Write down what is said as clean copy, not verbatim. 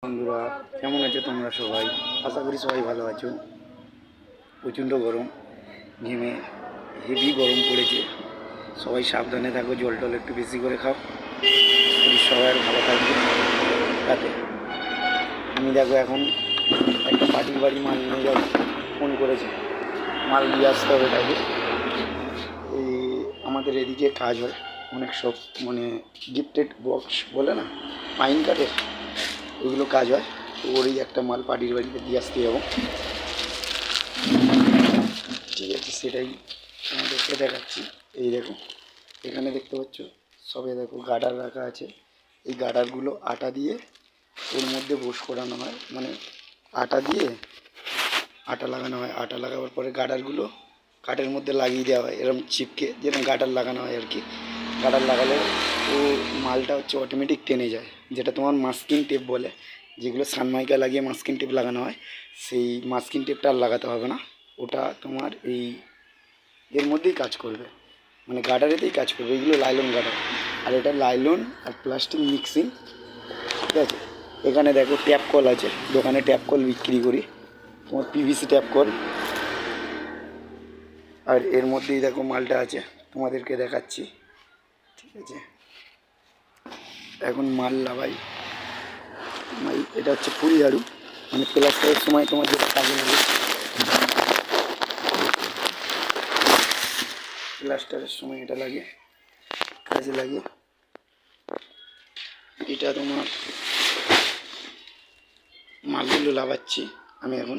বন্ধুরা, কেমন আছো তোমরা সবাই? আশা করি সবাই ভালো আছো। প্রচণ্ড গরম, ঘেমে হেভি গরম পড়েছে। সবাই সাবধানে থাকো, জল টল একটু বেশি করে খাও, সবাই ভালো থাকবে। তাতে আমি দেখো এখন একটা পার্টির বাড়ি মাল নিয়ে যাবো, ফোন করেছে, মাল দিয়ে আসতে হবে তাকে। এই আমাদের এদিকে কাজ হয় অনেক সব, মানে গিফটেড বক্স বলে না, পাইন কাঠের, ওইগুলো কাজ হয়। তো ওরই একটা মাল পার্টির বাড়িতে দিয়ে আসতে যাবো। ঠিক আছে, সেটাই তোমাদেরকে দেখাচ্ছি। এই দেখো, এখানে দেখতে পাচ্ছ সবে দেখো গার্ডার রাখা আছে। এই গার্ডারগুলো আটা দিয়ে ওর মধ্যে বোস করানো হয়, মানে আটা দিয়ে আটা লাগানো হয়। আটা লাগাবার পরে গার্ডারগুলো কাঠের মধ্যে লাগিয়ে দেওয়া হয়, এরকম চিপকে, যেরকম গার্ডার লাগানো হয় আর কি। গার্ডার লাগালে ও মালটা হচ্ছে অটোমেটিক টেনে যায়, যেটা তোমার মাস্কিং টেপ বলে, যেগুলো সানমাইকা লাগিয়ে মাস্কিং টেপ লাগানো হয়। সেই মাস্কিং টেপটা আর লাগাতে হবে না, ওটা তোমার এই এর মধ্যেই কাজ করবে, মানে গার্ডারেতেই কাজ করবে। এগুলো লাইলন গার্ডার, আর এটা লাইলন আর প্লাস্টিক মিক্সিং। ঠিক আছে, এখানে দেখো ট্যাপ কল আছে, দোকানে ট্যাপ কল বিক্রি করি, তোমার পিভিসি ট্যাপ কল। আর এর মধ্যেই দেখো মালটা আছে, তোমাদেরকে দেখাচ্ছি। ঠিক আছে, এখন মাল লাগাই। এটা হচ্ছে ফুল ঝাড়ু, মানে প্লাস্টারের সময় তোমার যেটা কাজে লাগে, প্লাস্টারের সময় এটা লাগে, কাজে লাগে। এটা তোমার মালগুলো লাগাচ্ছি আমি এখন।